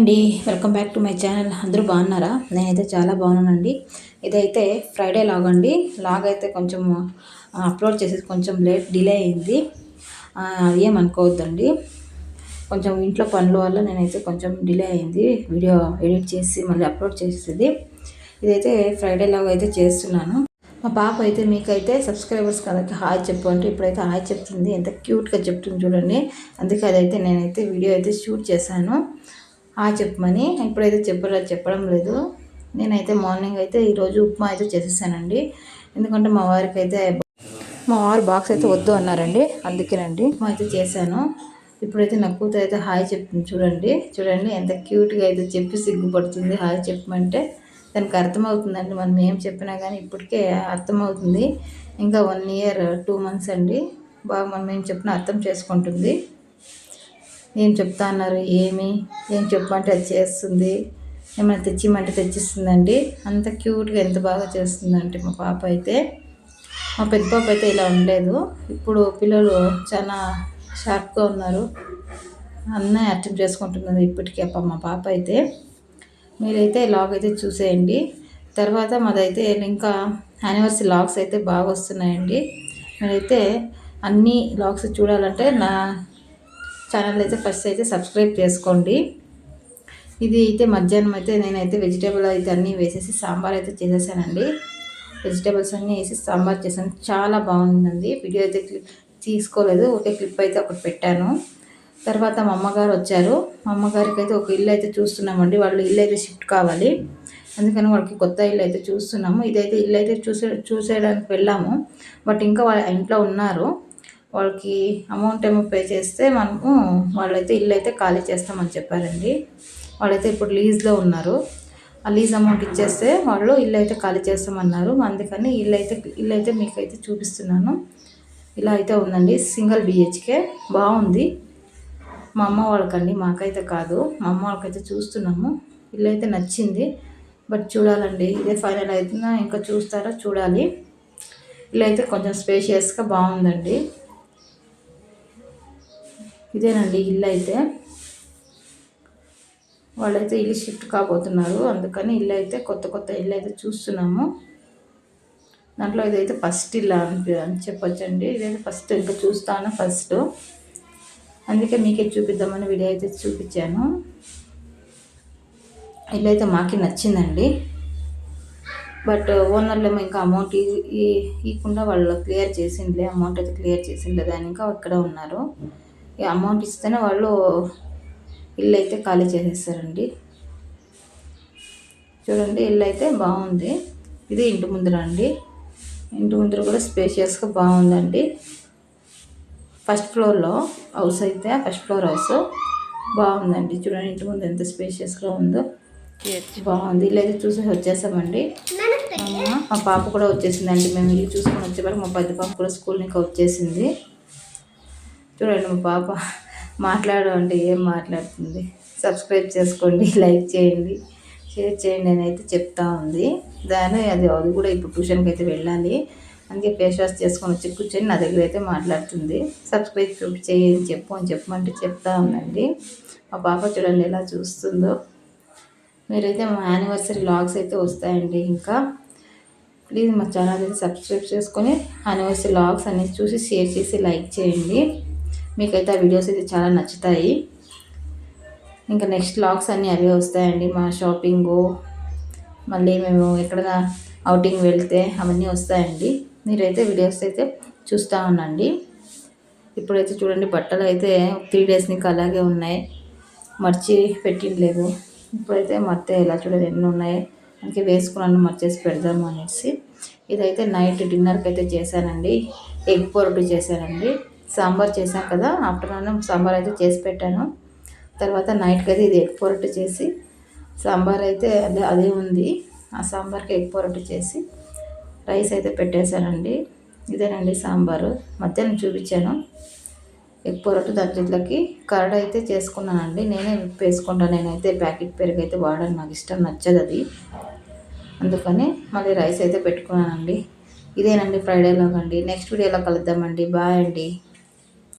అండి, welcome back to my channel. అందరూ బాగున్నారా? నేనైతే చాలా బాగున్నానండి. ఇదైతే ఫ్రైడే లాగ్ అండి. లాగ్ అయితే కొంచెం అప్లోడ్ చేసేది కొంచెం డిలే అయింది. ఏమనుకోవద్దండి. కొంచెం ఇంట్లో పనుల వల్ల నేనైతే కొంచెం డిలే అయింది వీడియో ఎడిట్ చేసి మళ్ళీ అప్లోడ్ చేసేది. ఇదైతే ఫ్రైడే లాగ్ అయితే చేస్తున్నాను. మా పాప అయితే మీకైతే సబ్స్క్రైబర్స్ కాబట్టి హాయ్ చెప్పు అంటే ఇప్పుడైతే హాయ్ చెప్తుంది. ఎంత క్యూట్గా చెప్తుంది చూడండి. అందుకే అదైతే నేనైతే వీడియో అయితే షూట్ చేశాను చెప్పమని. ఇప్పుడైతే చెప్పడం లేదు. నేనైతే మార్నింగ్ అయితే ఈరోజు ఉప్మా అయితే చేసేసానండి. ఎందుకంటే మా వారు బాక్స్ అయితే వద్దు అన్నారండి, అందుకేనండి ఉప్మా అయితే చేశాను. ఇప్పుడైతే నా కూతురు అయితే హాయ్ చెప్తుంది చూడండి ఎంత క్యూట్గా అయితే చెప్పి సిగ్గుపడుతుంది హాయ్ చెప్పమంటే. దానికి అర్థమవుతుందండి, మనం ఏం చెప్పినా కానీ ఇప్పటికే అర్థమవుతుంది. ఇంకా 1 year 2 months అండి. బాగా మనం ఏం చెప్పినా అర్థం చేసుకుంటుంది. ఏం చెప్తా అన్నారు ఏం చెప్పమంటే అది చేస్తుంది. ఏమైనా తెచ్చిమంటే తెచ్చిస్తుందండి. అంత క్యూట్గా ఎంత బాగా చేస్తుందంటే మా పాప అయితే. మా పెద్ద పాప అయితే ఇలా ఉండలేదు. ఇప్పుడు పిల్లలు చాలా షార్ప్గా ఉన్నారు. అన్నీ అర్థం చేసుకుంటున్నది ఇప్పటికీ మా పాప అయితే. మీరైతే లాగ్ అయితే చూసేయండి. తర్వాత మాదైతే ఇంకా యానివర్సరీ లాగ్స్ అయితే బాగా వస్తున్నాయండి. మీరైతే అన్ని లాగ్స్ చూడాలంటే నా ఛానల్ అయితే ఫస్ట్ అయితే సబ్స్క్రైబ్ చేసుకోండి. ఇది అయితే మధ్యాహ్నం అయితే నేనైతే వెజిటేబుల్ అయితే అన్నీ వేసేసి సాంబార్ అయితే చేసేసానండి. వెజిటేబుల్స్ అన్నీ వేసి సాంబార్ చేశాను. చాలా బాగుందండి. వీడియో అయితే తీసుకోలేదు, ఒకే క్లిప్ అయితే ఒకటి పెట్టాను. తర్వాత మా అమ్మగారు వచ్చారు. మా అమ్మగారికి అయితే ఒక ఇల్లు అయితే చూస్తున్నామండి. వాళ్ళు ఇల్లు అయితే షిఫ్ట్ కావాలి, అందుకని వాళ్ళకి కొత్త ఇల్లు అయితే చూస్తున్నాము. ఇదైతే ఇల్లు అయితే చూసేయడానికి వెళ్ళాము. బట్ ఇంకా వాళ్ళ ఇంట్లో ఉన్నారు. వాళ్ళకి అమౌంట్ ఏమో పే చేస్తే మనము వాళ్ళైతే ఇల్లు అయితే ఖాళీ చేస్తామని చెప్పారండి. వాళ్ళైతే ఇప్పుడు లీజ్లో ఉన్నారు. ఆ లీజ్ అమౌంట్ ఇచ్చేస్తే వాళ్ళు ఇల్లు అయితే ఖాళీ చేస్తామన్నారు. అందుకని ఇల్లు అయితే మీకైతే చూపిస్తున్నాను. ఇలా అయితే ఉందండి. సింగిల్ BHK బాగుంది. మా అమ్మ వాళ్ళకండి, మాకైతే కాదు. మా అమ్మ వాళ్ళకైతే చూస్తున్నాము. ఇల్లు అయితే నచ్చింది. బట్ చూడాలండి, ఇదే ఫైనల్ అవుతుందా ఇంకా చూస్తారా చూడాలి. ఇల్లు అయితే కొంచెం స్పేషియస్గా బాగుందండి. ఇదేనండి ఇల్లు అయితే. వాళ్ళైతే ఇల్లు షిఫ్ట్ కాబోతున్నారు, అందుకని ఇల్లు అయితే కొత్త ఇల్లు అయితే చూస్తున్నాము. దాంట్లో ఇదైతే ఫస్ట్ ఇల్లు అని చెప్పొచ్చండి. ఇదైతే ఫస్ట్ ఇంకా చూస్తాను ఫస్ట్, అందుకే మీకే చూపిద్దామని వీడియో అయితే చూపించాను. ఇల్లు అయితే మాకే నచ్చిందండి. బట్ ఓనర్లేమో ఇంకా అమౌంట్ ఇవ్వకుండా వాళ్ళు క్లియర్ చేసిందిలే, అమౌంట్ అయితే క్లియర్ చేసింది దాని ఇంకా ఇక్కడ ఉన్నారు. అమౌంట్ ఇస్తేనే వాళ్ళు ఇల్లు అయితే ఖాళీ చేసేస్తారండి. చూడండి ఇల్లు అయితే బాగుంది. ఇది ఇంటి ముందర అండి. ఇంటి ముందర కూడా స్పేషియస్గా బాగుందండి. ఫస్ట్ ఫ్లోర్లో హౌస్ అయితే, ఫస్ట్ ఫ్లోర్ హౌస్ బాగుందండి. చూడండి ఇంటి ముందు ఎంత స్పేషియస్గా ఉందో, బాగుంది. ఇల్లు అయితే చూసి వచ్చేసామండి. మా పాప కూడా వచ్చేసిందండి. మేము ఇల్లు చూసుకొని వచ్చేవారు. మా పెద్ద పాప కూడా స్కూల్ ఇంకా వచ్చేసింది. చూడండి మా పాప మాట్లాడు అంటే ఏం మాట్లాడుతుంది. సబ్స్క్రైబ్ చేసుకోండి, లైక్ చేయండి, షేర్ చేయండి అని అయితే చెప్తా ఉంది. అది కూడా ఇప్పుడు ట్యూషన్కి అయితే వెళ్ళాలి. అందుకే ఫేస్ వాష్ చేసుకొని వచ్చి కూర్చొని నా దగ్గర అయితే మాట్లాడుతుంది. సబ్స్క్రైబ్ చేయండి చెప్పమంటే చెప్తా ఉందండి. మా పాప చూడండి ఎలా చూస్తుందో. మీరైతే మా యానివర్సరీ లాగ్స్ అయితే వస్తాయండి. ఇంకా ప్లీజ్ మా ఛానల్ అయితే సబ్స్క్రైబ్ చేసుకొని యానివర్సరీ లాగ్స్ అనేది చూసి షేర్ చేసి లైక్ చేయండి. మీకైతే ఆ వీడియోస్ అయితే చాలా నచ్చుతాయి. ఇంకా నెక్స్ట్ లాగ్స్ అన్నీ అవే వస్తాయండి. మా షాపింగు, మళ్ళీ మేము ఎక్కడైనా అవుటింగ్ వెళ్తే అవన్నీ వస్తాయండి. మీరైతే వీడియోస్ అయితే చూస్తూ ఉండండి. ఇప్పుడైతే చూడండి బట్టలు అయితే 3 days నుంచి అలాగే ఉన్నాయి, మర్చి పెట్టిండలేదు. ఇప్పుడైతే మర్తే ఇలా చూడండి ఎన్ని ఉన్నాయి, అందుకే వేసుకున్నాను మర్చేసి పెడదాము అనేసి. ఇదైతే నైట్ డిన్నర్కి అయితే చేశానండి. ఎగ్ పొరటు చేశానండి. సాంబార్ చేశాను కదా, ఆఫ్టర్నూన్ సాంబార్ అయితే చేసి పెట్టాను. తర్వాత నైట్కి అయితే ఇది ఎగ్ పొరటు చేసి సాంబార్ అయితే అదే ఉంది. ఆ సాంబార్కి ఎగ్ పొరటు చేసి రైస్ అయితే పెట్టేశానండి. ఇదేనండి సాంబారు. మధ్యాహ్నం చూపించాను. ఎగ్ పొరటు దాంట్లోకి కర్డ్ అయితే చేసుకున్నానండి. నేనే వేసుకుంటాను. నేనైతే ప్యాకెట్ పెరుగు అయితే వాడను, నాకు ఇష్టం నచ్చదు అది. అందుకని మళ్ళీ రైస్ అయితే పెట్టుకున్నానండి. ఇదేనండి ఫ్రైడే లాగ్ అండి. నెక్స్ట్ వీడియోలో కలుద్దామండి. బాయ్ అండి.